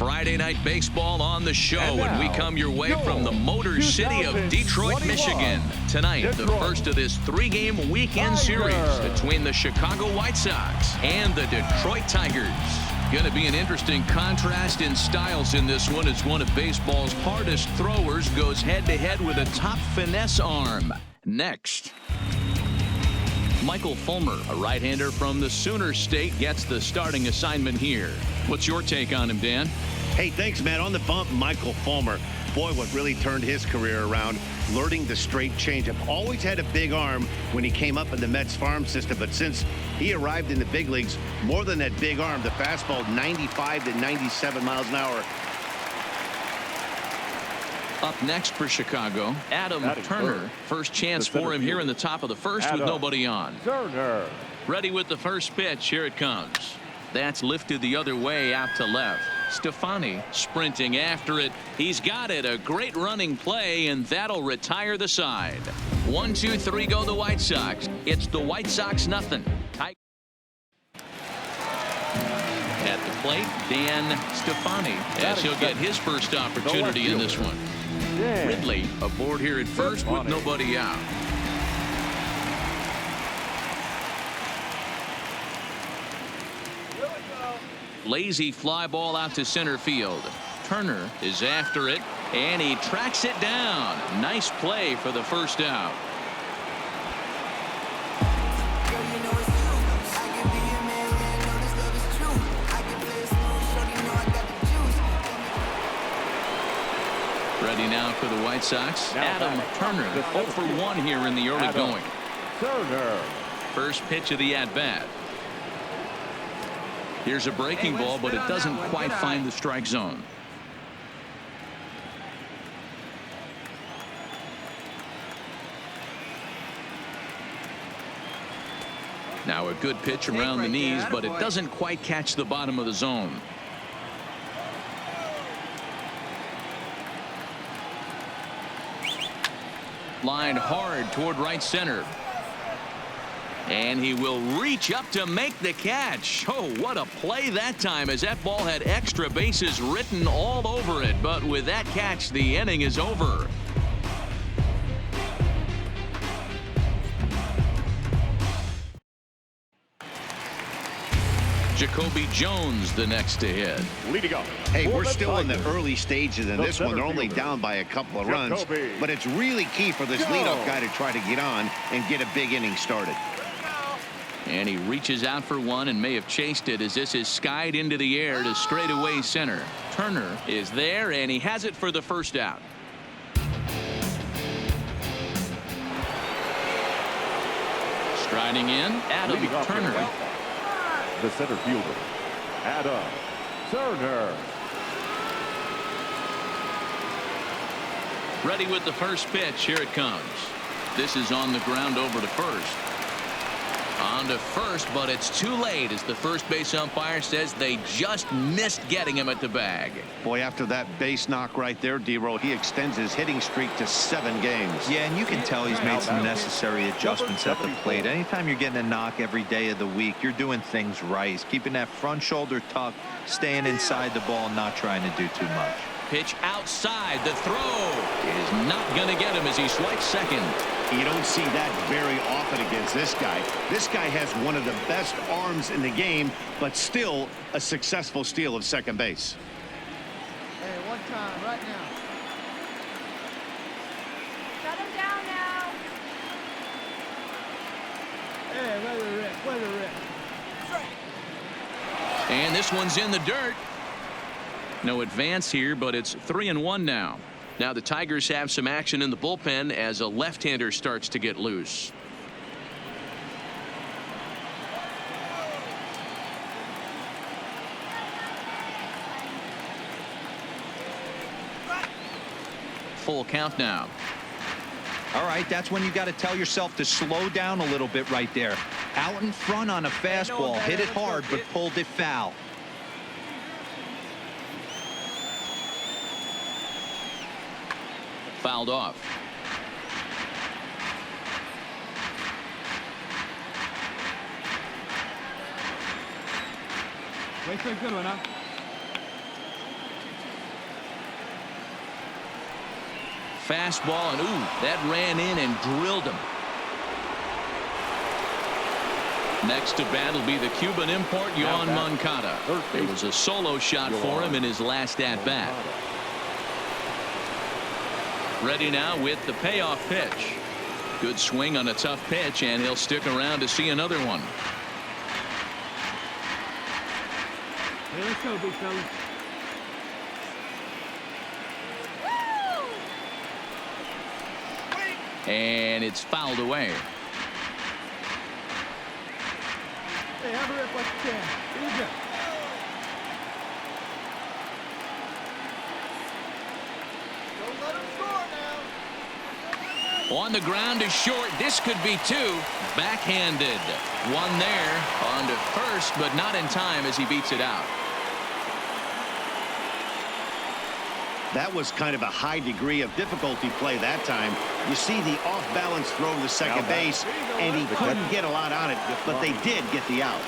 Friday Night Baseball on the show, and we come your way from the Motor City of Detroit, Michigan. Tonight, the first of this three-game weekend series between the Chicago White Sox and the Detroit Tigers. Going to be an interesting contrast in styles in this one as one of baseball's hardest throwers goes head-to-head with a top finesse arm. Next. Michael Fulmer, a right-hander from the Sooner State, gets the starting assignment here. What's your take on him, Dan? Hey, thanks, man. On the bump, Michael Fulmer. Boy, what really turned his career around, learning the straight changeup. Always had a big arm when he came up in the Mets farm system, but since he arrived in the big leagues, more than that big arm, the fastball 95 to 97 miles an hour. Up next for Chicago, Adam Turner. First chance for him here in the top of the first with nobody on. Turner. Ready with the first pitch. Here it comes. That's lifted the other way out to left. Stefani sprinting after it. He's got it. A great running play, and that'll retire the side. 1, 2, 3 go the White Sox. It's the White Sox nothing. At the plate, Dan Stefani, as he'll get his first opportunity in this one. Ridley aboard here at first with nobody out. Lazy fly ball out to center field. Turner is after it, and he tracks it down. Nice play for the first out. Ready now for the White Sox. Adam Turner, 0 for 1 here in the early going. Turner. First pitch of the at-bat. Here's a breaking ball, but it doesn't quite find the strike zone. Now a good pitch around the knees, but it doesn't quite catch the bottom of the zone. Lined hard toward right center. And he will reach up to make the catch. Oh, what a play that time, as that ball had extra bases written all over it. But with that catch, the inning is over. Jacoby Jones the next to hit. Leading off. Hey, we're still in the early stages in this one. They're only down by a couple of runs, but it's really key for this leadoff guy to try to get on and get a big inning started. And he reaches out for one and may have chased it as this is skied into the air to straightaway center. Turner is there, and he has it for the first out. Striding in, Adam Turner. The center fielder, Adam Turner. Ready with the first pitch. Here it comes. This is on the ground over to first. On to first, but it's too late as the first base umpire says they just missed getting him at the bag. Boy, after that base knock right there, D-Roll, he extends his hitting streak to 7 games. Yeah, and you can tell he's made some necessary adjustments at the plate. Anytime you're getting a knock every day of the week, you're doing things right. He's keeping that front shoulder tucked, staying inside the ball, and not trying to do too much. Pitch outside. The throw is not going to get him as he swipes second. You don't see that very often against this guy. This guy has one of the best arms in the game, but still a successful steal of second base. Hey, one time, right now. Shut him down now. Hey, wait a minute. And this one's in the dirt. No advance here, but it's 3-1 now. Now the Tigers have some action in the bullpen as a left-hander starts to get loose. Full count now. All right, that's when you got to tell yourself to slow down a little bit right there. Out in front on a fastball, hit it hard, but pulled it foul. Fouled off. Wait for a good one, huh? fastball, and ooh, that ran in and drilled him. Next to bat will be the Cuban import, Yohan Moncada. It was a solo shot for him in his last at-bat. Ready now with the payoff pitch. Good swing on a tough pitch, and he'll stick around to see another one. Hey, let's go, big fella. And it's fouled away. Hey, have a rip like you can. Here you go. Don't let him score now. On the ground is short. This could be two. Backhanded. One there on to first, but not in time as he beats it out. That was kind of a high degree of difficulty play that time. You see the off-balance throw to second base, and he couldn't get a lot on it, but they did get the out.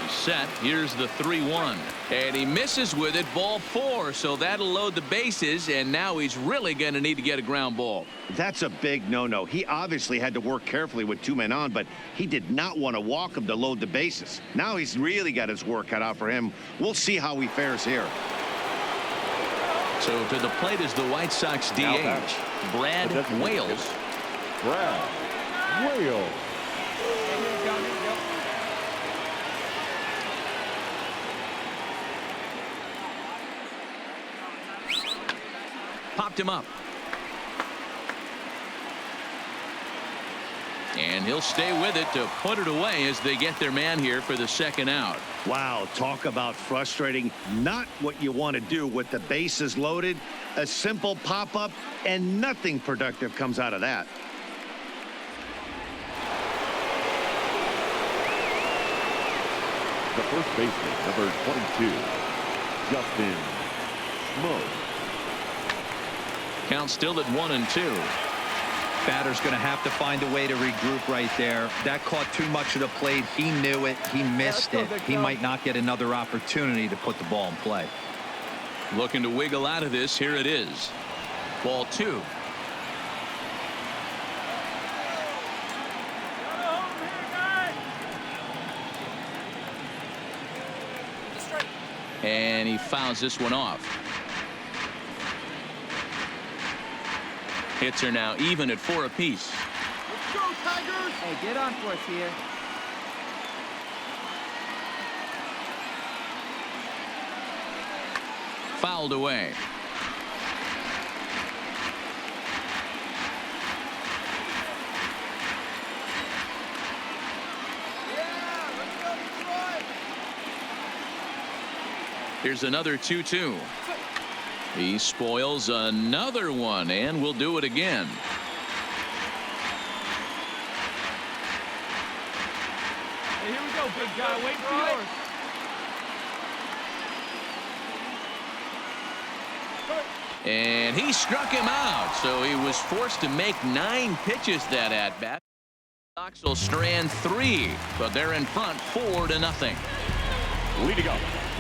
He's set. Here's the 3-1. And he misses with it, ball 4, so that'll load the bases, and now he's really going to need to get a ground ball. That's a big no-no. He obviously had to work carefully with 2 men on, but he did not want to walk him to load the bases. Now he's really got his work cut out for him. We'll see how he fares here. So to the plate is the White Sox DH, Brad Wales. Brad Wales. Popped him up. And he'll stay with it to put it away as they get their man here for the second out. Wow, talk about frustrating. Not what you want to do with the bases loaded. A simple pop-up, and nothing productive comes out of that. The first baseman, number 22, Justin Smoke. Count still at 1-2. Batter's going to have to find a way to regroup right there. That caught too much of the plate. He knew it. He missed it. He might not get another opportunity to put the ball in play. Looking to wiggle out of this. Here it is. Ball 2. And he fouls this one off. Hits are now even at 4 apiece. Let's go, Tigers! Hey, get on for us here. Fouled away. Yeah, let's go, Detroit! Here's another 2-2. He spoils another one, and will do it again. Hey, here we go, big guy. Wait for yours. And he struck him out, so he was forced to make 9 pitches that at-bat. Sox will strand 3, but they're in front 4-0.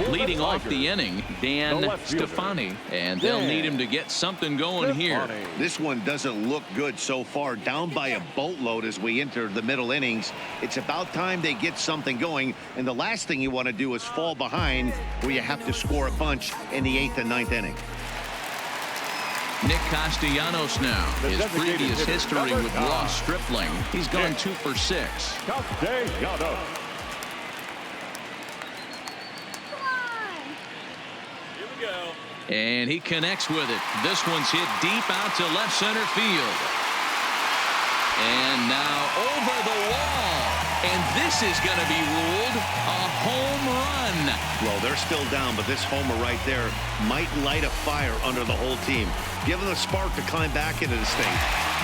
Leading off the inning, Dan Stefani, and they'll need him to get something going here. This one doesn't look good so far. Down by a boatload as we enter the middle innings. It's about time they get something going, and the last thing you want to do is fall behind where you have to score a bunch in the 8th and 9th inning. Nick Castellanos now. His previous history with Ross Stripling. He's gone 2 for 6. Castellanos. And he connects with it. This one's hit deep out to left center field. And now over the wall. And this is going to be ruled a home run. Well, they're still down, but this homer right there might light a fire under the whole team. Give them a spark to climb back into this thing.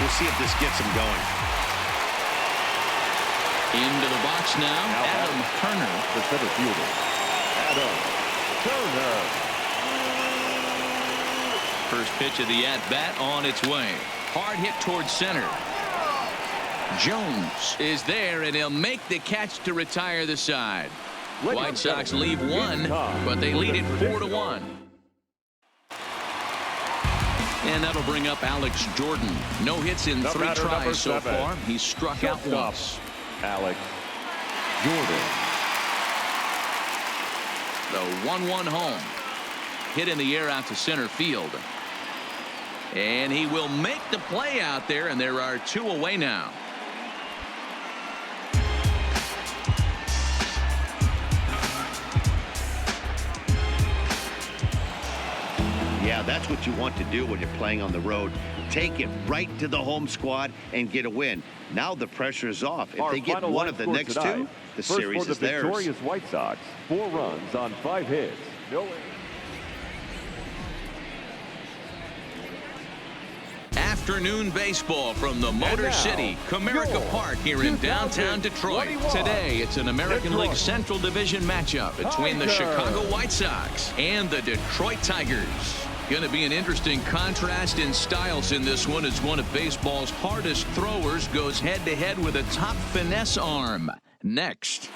We'll see if this gets them going. Into the box now, Adam Turner. The center fielder, Adam Turner. First pitch of the at-bat on its way. Hard hit towards center. Jones is there, and he'll make the catch to retire the side. White Sox leave one, but they lead it 4-1. And that'll bring up Alex Jordan. No hits in 3 tries so far. He's struck out once. Alex Jordan. The 1-1 home. Hit in the air out to center field. And he will make the play out there, and there are 2 away now. Yeah, that's what you want to do when you're playing on the road. Take it right to the home squad and get a win. Now the pressure is off. If they get one of the next 2, the series is theirs. Victorious White Sox, 4 runs on 5 hits. No. Afternoon baseball from the Motor City, Comerica Park here in downtown Detroit. Today, it's an American League Central Division matchup between the Chicago White Sox and the Detroit Tigers. Going to be an interesting contrast in styles in this one as one of baseball's hardest throwers goes head-to-head with a top finesse arm. Next.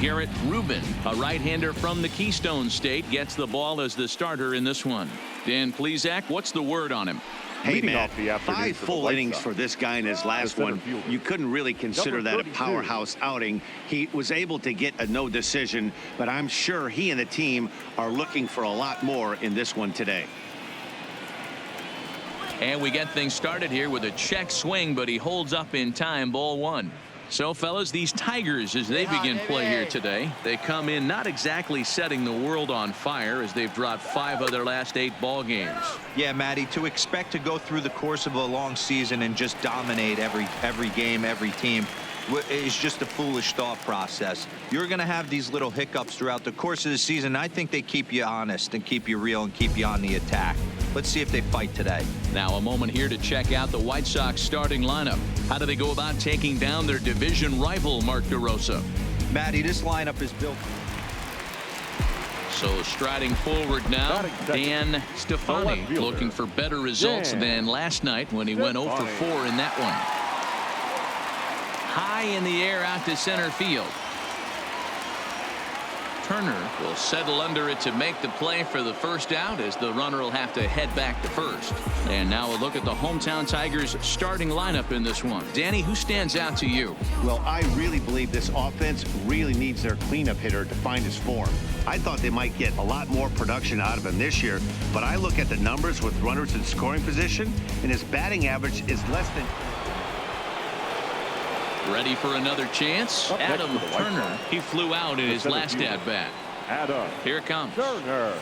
Garrett Rubin, a right-hander from the Keystone State, gets the ball as the starter in this one. Dan Plesac, what's the word on him? Hey, man, 5 full innings for this guy in his last one. You couldn't really consider that a powerhouse outing. He was able to get a no decision, but I'm sure he and the team are looking for a lot more in this one today. And we get things started here with a check swing, but he holds up in time. Ball 1. So, fellas, these Tigers, as they begin play here today, they come in not exactly setting the world on fire as they've dropped 5 of their last 8 ball games. Yeah, Matty, to expect to go through the course of a long season and just dominate every game, every team is just a foolish thought process. You're going to have these little hiccups throughout the course of the season. I think they keep you honest and keep you real and keep you on the attack. Let's see if they fight today. Now a moment here to check out the White Sox starting lineup. How do they go about taking down their division rival, Mark DeRosa? Matty, this lineup is built. So striding forward now, Dan Stefani looking for better results than last night when he went 0 for 4 in that one. High in the air out to center field. Turner will settle under it to make the play for the first out as the runner will have to head back to first. And now a look at the hometown Tigers starting lineup in this one. Danny, who stands out to you? Well, I really believe this offense really needs their cleanup hitter to find his form. I thought they might get a lot more production out of him this year, but I look at the numbers with runners in scoring position, and his batting average is less than... Ready for another chance? Adam Turner. He flew out in his last at-bat. Here it comes. Turner.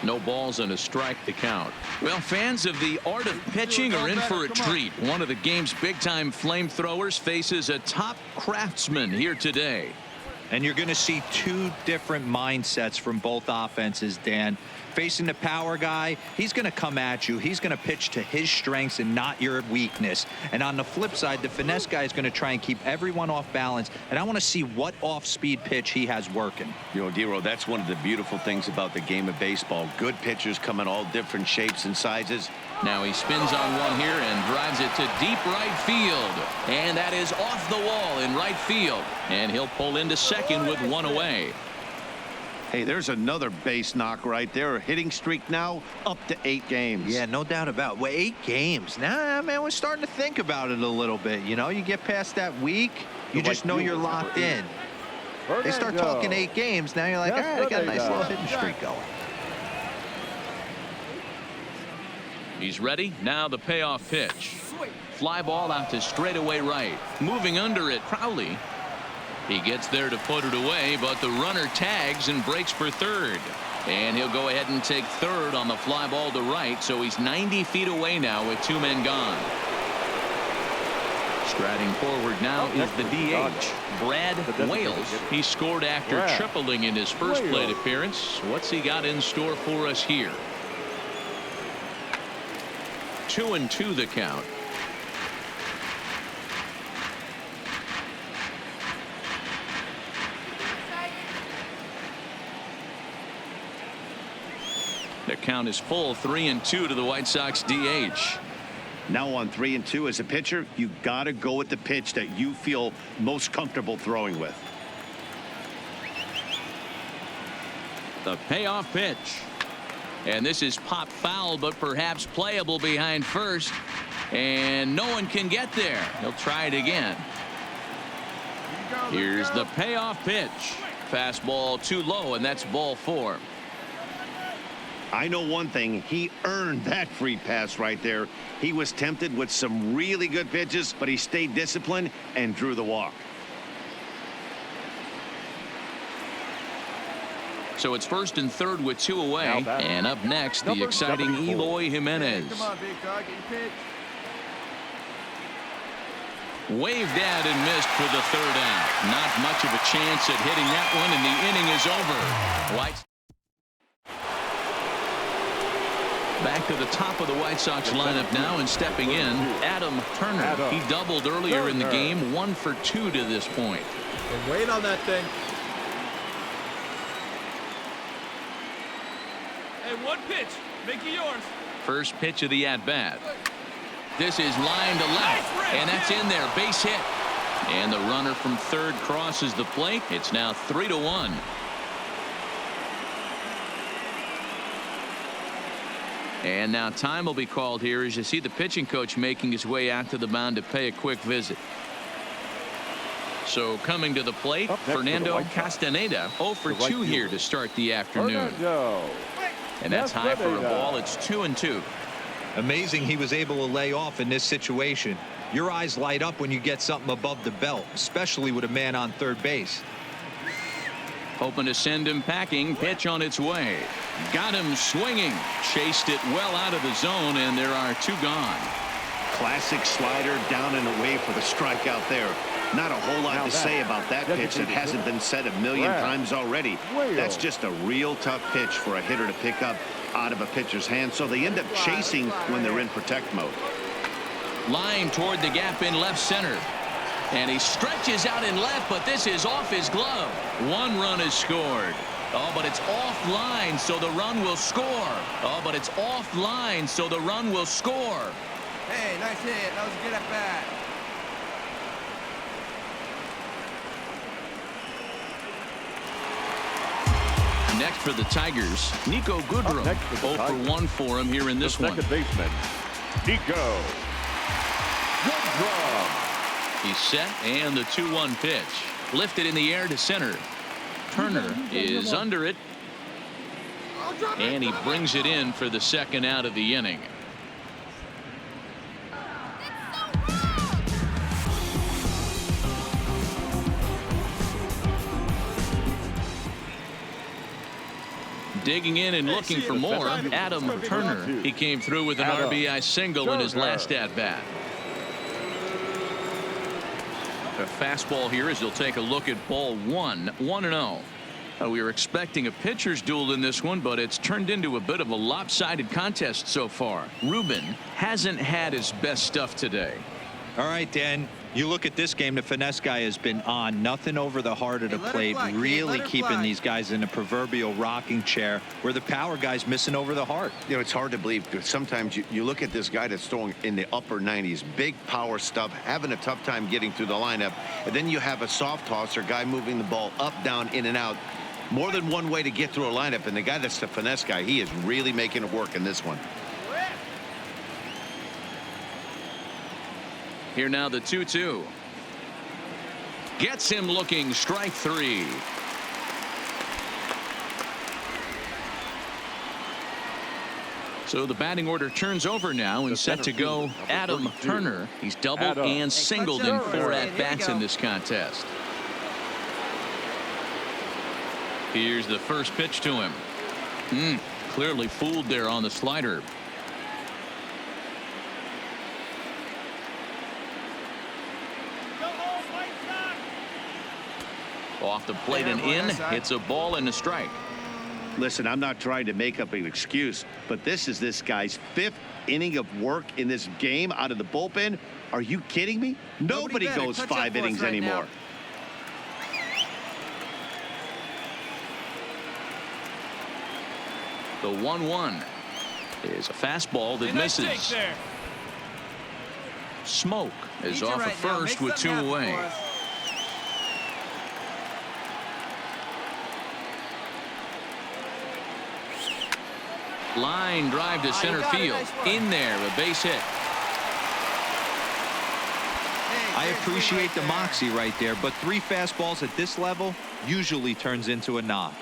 No balls and a strike to count. Well, fans of the art of pitching are in for a treat. One of the game's big-time flamethrowers faces a top craftsman here today. And you're going to see 2 different mindsets from both offenses, Dan. Facing the power guy, he's going to come at you. He's going to pitch to his strengths and not your weakness. And on the flip side, the finesse guy is going to try and keep everyone off balance. And I want to see what off-speed pitch he has working. You know, Dero, that's one of the beautiful things about the game of baseball. Good pitchers come in all different shapes and sizes. Now he spins on one here and drives it to deep right field. And that is off the wall in right field. And he'll pull into second with 1 away. Hey, there's another base knock right there. A hitting streak now up to 8 games. Yeah, no doubt about it. Well, 8 games. Nah, man, we're starting to think about it a little bit. You know, you get past that week, you just know you're locked in. They start talking 8 games. Now you're like, all right, I got a nice little hitting streak going. He's ready. Now the payoff pitch. Fly ball out to straightaway right. Moving under it, Crowley. He gets there to put it away, but the runner tags and breaks for third. And he'll go ahead and take third on the fly ball to right, so he's 90 feet away now with 2 men gone. Striding forward now is the DH, Brad Wales. He scored after tripling in his first plate appearance. What's he got in store for us here? 2-2 the count. The count is full, 3-2 to the White Sox DH. Now on 3-2 as a pitcher, you got to go with the pitch that you feel most comfortable throwing with. The payoff pitch. And this is pop foul, but perhaps playable behind first. And no one can get there. He'll try it again. Here's the payoff pitch. Fastball too low, and that's ball 4. I know one thing. He earned that free pass right there. He was tempted with some really good pitches, but he stayed disciplined and drew the walk. So it's first and third with 2 away. And up next, the exciting Eloy Jimenez. Come on, big dog, get your pitch. Waved at and missed for the 3rd out. Not much of a chance at hitting that one, and the inning is over. White back to the top of the White Sox lineup now, and stepping in, Adam Turner. He doubled earlier in the game, 1 for 2 to this point. And wait on that thing. Hey, one pitch. Make it yours. First pitch of the at-bat. This is line to left, and that's in there. Base hit. And the runner from third crosses the plate. It's now 3-1. And now time will be called here as you see the pitching coach making his way out to the mound to pay a quick visit. So coming to the plate, Fernando Castaneda, 0 for 2 here to start the afternoon. And that's high for a ball. It's 2-2. Amazing he was able to lay off in this situation. Your eyes light up when you get something above the belt, especially with a man on third base. Hoping to send him packing. Pitch on its way. Got him swinging. Chased it well out of the zone, and there are 2 gone. Classic slider down and away for the strikeout there. Not a whole lot to say about that pitch that hasn't been said a million times already. That's just a real tough pitch for a hitter to pick up out of a pitcher's hand, so they end up chasing when they're in protect mode. Line toward the gap in left center. And he stretches out in left, but this is off his glove. 1 run is scored. Oh, but it's offline, so the run will score. Oh, but it's offline, so the run will score. Hey, nice hit. That was a good at bat. Next for the Tigers, Nico Goodrum. 0 for 1 for him here in this one. Second baseman, Nico Goodrum. He's set, and the 2-1 pitch. Lifted in the air to center. Turner is under it. And he brings it in for the 2nd out of the inning. Digging in and looking for more, Adam Turner. He came through with an RBI single in his last at-bat. A fastball here as he'll take a look at ball 1, 1-0. We were expecting a pitcher's duel in this one, but it's turned into a bit of a lopsided contest so far. Ruben hasn't had his best stuff today. All right, Dan, you look at this game, the finesse guy has been on. Nothing over the heart of the plate, really keeping these guys in a proverbial rocking chair, where the power guy's missing over the heart. You know, it's hard to believe because sometimes you look at this guy that's throwing in the upper 90s, big power stuff, having a tough time getting through the lineup, and then you have a soft tosser guy moving the ball up, down, in and out. More than one way to get through a lineup, and the guy that's the finesse guy, he is really making it work in this one. Here now the 2-2. Gets him looking, strike 3. So the batting order turns over now and set to go Adam Turner. He's doubled and singled in 4 at-bats in this contest. Here's the first pitch to him. Clearly fooled there on the slider. Off the plate and in. It's a ball and a strike. Listen, I'm not trying to make up an excuse, but this is this guy's 5th inning of work in this game out of the bullpen. Are you kidding me? Nobody goes 5 innings anymore. The 1-1 is a fastball that misses. Smoke is off at first with 2 away. Line drive to center field. In there, a base hit. I appreciate the moxie right there, but 3 fastballs at this level usually turns into a knock.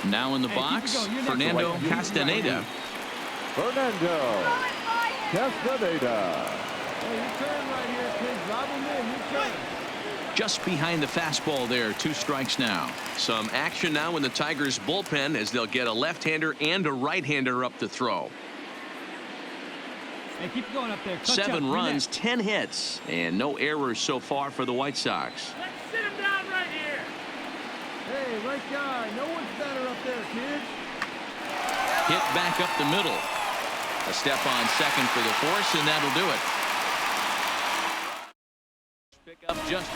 Now in the box, Fernando Castaneda. Fernando Castaneda. Hey, your turn right here, kid. Drop him in. Your turn. Just behind the fastball there. 2 strikes now. Some action now in the Tigers bullpen as they'll get a left-hander and a right-hander up to throw. Hey, keep going up there. 7 runs, 10 hits, and no errors so far for the White Sox. Let's sit him down right here. Hey, right guy. No one's better up there, kids. Hit back up the middle. A step on second for the force, and that'll do it. Pick up just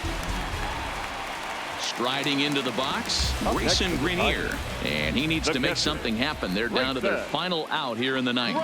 striding into the box, Grayson Greenier, and he needs to make something happen. They're down to their final out here in the ninth.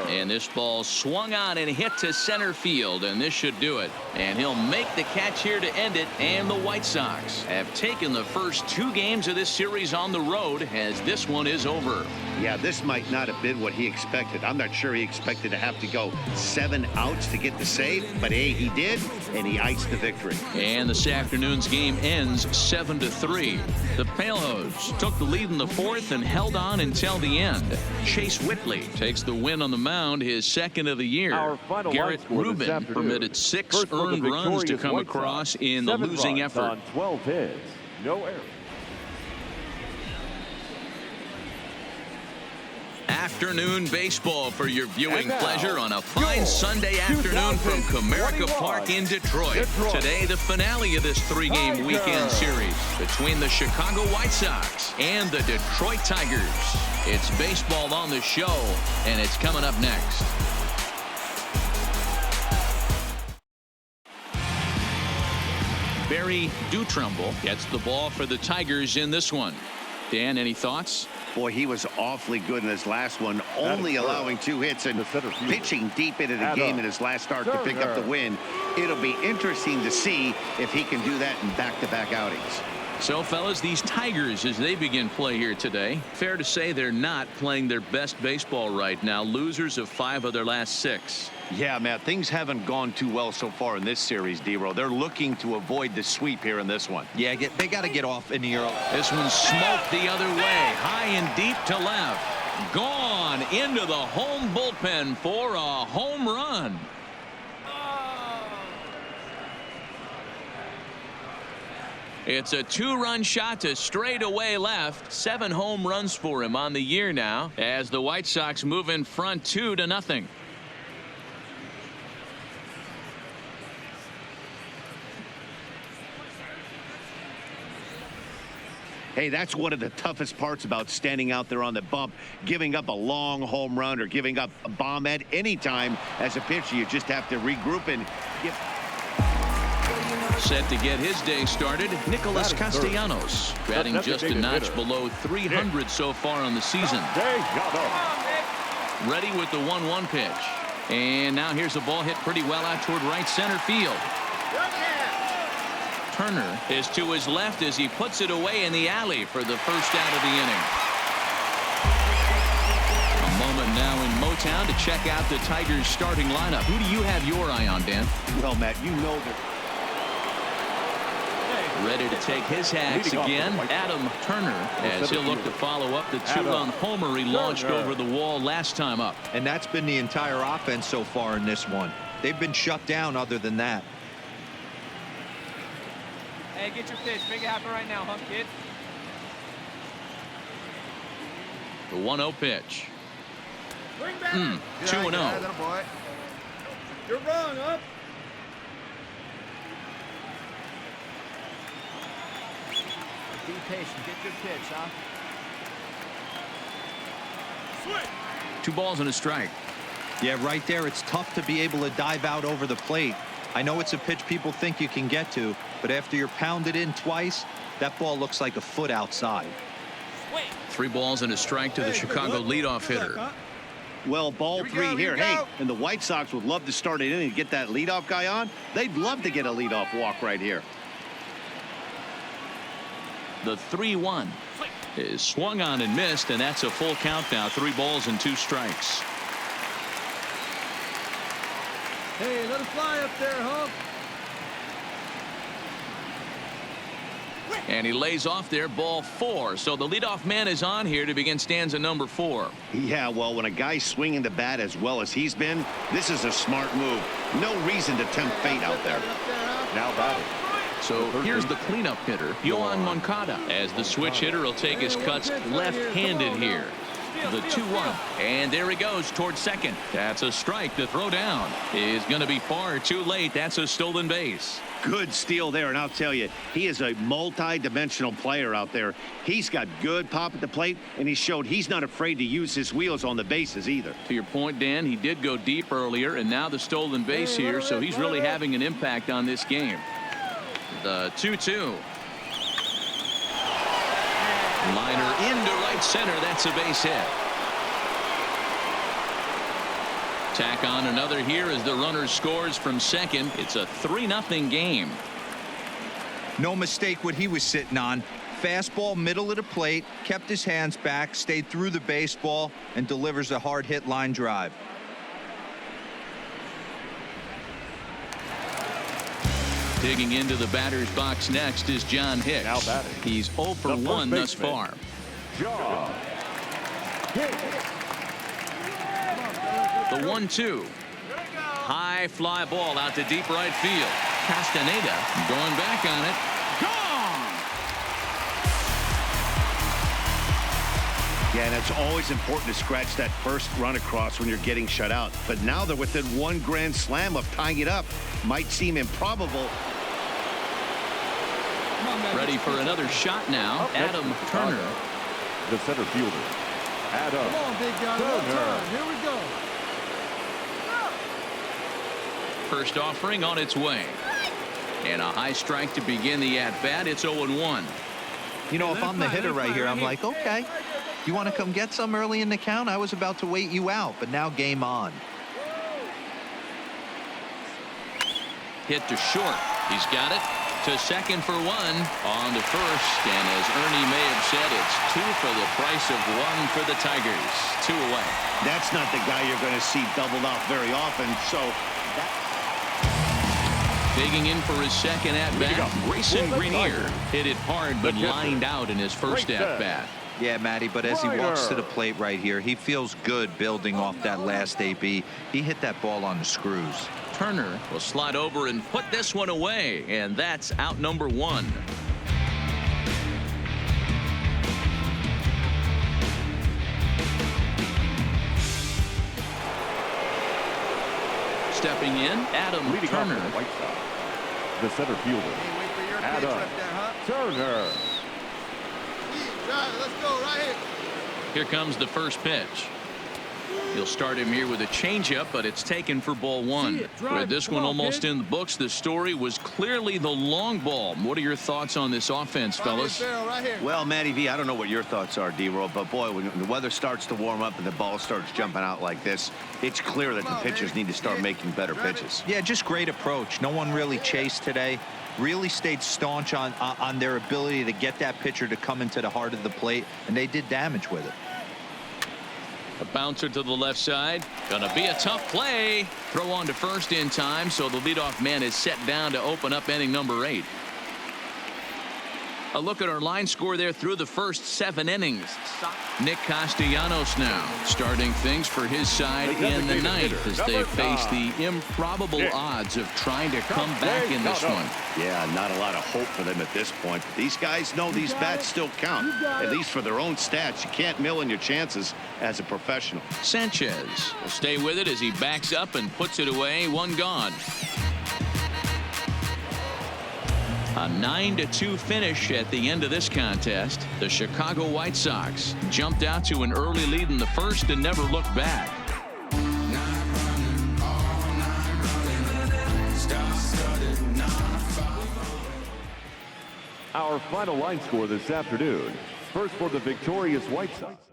And this ball swung on and hit to center field, and this should do it. And he'll make the catch here to end it, and the White Sox have taken the first 2 games of this series on the road as this one is over. Yeah, this might not have been what he expected. I'm not sure he expected to have to go 7 outs to get the save, but hey, he did, and he iced the victory. And this afternoon's game ends 7-3. The Palos took the lead in the 4th and held on until the end. Chase Whitley takes the win on the mound, his 2nd of the year. Garrett Rubin permitted 6 earned runs to come across in the losing effort. On 12 hits, no errors. Afternoon baseball for your viewing pleasure on a fine Sunday afternoon from Comerica Park in Detroit. Today, the finale of this 3-game weekend series between the Chicago White Sox and the Detroit Tigers. It's baseball on the show, and it's coming up next. Barry Dutrumble gets the ball for the Tigers in this one. Dan, any thoughts? Boy, he was awfully good in his last one, only allowing 2 hits and pitching deep into the game in his last start to pick up the win. It'll be interesting to see if he can do that in back-to-back outings. So, fellas, these Tigers, as they begin play here today, fair to say they're not playing their best baseball right now. Losers of 5 of their last 6. Yeah, Matt, things haven't gone too well so far in this series, D-Row. They're looking to avoid the sweep here in this one. Yeah, they got to get off in the early. This one smoked the other way, high and deep to left. Gone into the home bullpen for a home run. It's a 2-run shot to straightaway left. 7 home runs for him on the year now as the White Sox move in front 2-0. Hey, that's one of the toughest parts about standing out there on the bump. Giving up a long home run or giving up a bomb at any time as a pitcher. You just have to regroup and get... Set to get his day started, Nicholas Castellanos, batting just a notch below 300 so far on the season. Ready with the 1-1 pitch. And now here's a ball hit pretty well out toward right center field. Turner is to his left as he puts it away in the alley for the first out of the inning. A moment now in Motown to check out the Tigers starting lineup. Who do you have your eye on, Dan? Well, Matt, you know that. Ready to take his hacks again, Adam Turner, as he'll look to follow up the 2-run homer he launched over the wall last time up. And that's been the entire offense so far in this one. They've been shut down other than that. Hey, get your pitch. Make it happen right now, huh, kid? The 1-0 pitch. Bring back. 2-0. You're wrong, up. Be patient. Get your pitch, huh? Swing. 2 balls and a strike. Yeah, right there, it's tough to be able to dive out over the plate. I know it's a pitch people think you can get to, but after you're pounded in twice, that ball looks like a foot outside. 3 balls and a strike to the Chicago leadoff hitter. Well, ball 3 here. Hey, and the White Sox would love to start it in and get that leadoff guy on. They'd love to get a leadoff walk right here. The 3-1. is swung on and missed, and that's a full count now. 3 balls and 2 strikes. Hey, let it fly up there, Hulk. And he lays off there, ball 4. So the leadoff man is on here to begin stanza number 4. Yeah, well, when a guy's swinging the bat as well as he's been, this is a smart move. No reason to tempt fate out there. Now batting. So here's the cleanup hitter, Yohan Moncada, as the switch hitter will take his cuts left-handed here. The 2-1, and there he goes towards second. That's a strike. The throw down is going to be far too late. That's a stolen base. Good steal there, and I'll tell you, he is a multi-dimensional player out there. He's got good pop at the plate, and he showed he's not afraid to use his wheels on the bases either. To your point, Dan, he did go deep earlier, and now the stolen base here, so he's really having an impact on this game. The 2-2. Liner into right center. That's a base hit. Tack on another here as the runner scores from second. It's a 3-0 game. No mistake what he was sitting on. Fastball middle of the plate, kept his hands back, stayed through the baseball, and delivers a hard hit line drive. Digging into the batter's box next is John Hicks. Now batting. He's 0 for 1 thus far. John Hicks. The 1-2. High fly ball out to deep right field. Castaneda going back on it. Gone! Yeah, and it's always important to scratch that first run across when you're getting shut out. But now they're within 1 grand slam of tying it up. Might seem improbable. Ready for another shot now. Adam Turner. The center fielder. Adam Come on, big guy. One Turner. time. Here we go. First offering on its way. And a high strike to begin the at-bat. It's 0-1. You know, if I'm the hitter right here, I'm like, okay, you want to come get some early in the count? I was about to wait you out, but now game on. Hit to short. He's got it. To second for 1. On to first. And as Ernie may have said, it's 2 for the price of 1 for the Tigers. 2 away. That's not the guy you're going to see doubled off very often. So Digging in for his second at-bat, Grayson Greenier hit it hard but lined out in his first at-bat. Yeah, Matty, but as he walks to the plate right here, he feels good building off that last AB. He hit that ball on the screws. Turner will slide over and put this one away, and that's out number 1. Stepping in, Adam Leading Turner. off the White Sox. The center fielder. Adam Turner. Let's go right here. Here comes the first pitch. He'll start him here with a changeup, but it's taken for ball 1. With this one almost in the books, the story was clearly the long ball. What are your thoughts on this offense, fellas? well, Matty V, I don't know what your thoughts are, D-Roll, but boy, when the weather starts to warm up and the ball starts jumping out like this, it's clear that the pitchers need to start making better pitches. Yeah, just great approach. No one really chased today. Really stayed staunch on their ability to get that pitcher to come into the heart of the plate, and they did damage with it. A bouncer to the left side. Gonna be a tough play. Throw on to first in time, so the leadoff man is set down to open up inning number 8. A look at our line score there through the first 7 innings. Nick Castellanos now starting things for his side in the 9th as they face the improbable odds of trying to come back in this one. Yeah, not a lot of hope for them at this point. But these guys know these bats still count, at least for their own stats. You can't mill in your chances as a professional. Sanchez will stay with it as he backs up and puts it away. 1 gone. A 9-2 finish at the end of this contest. The Chicago White Sox jumped out to an early lead in the first and never looked back. Our final line score this afternoon. First for the victorious White Sox.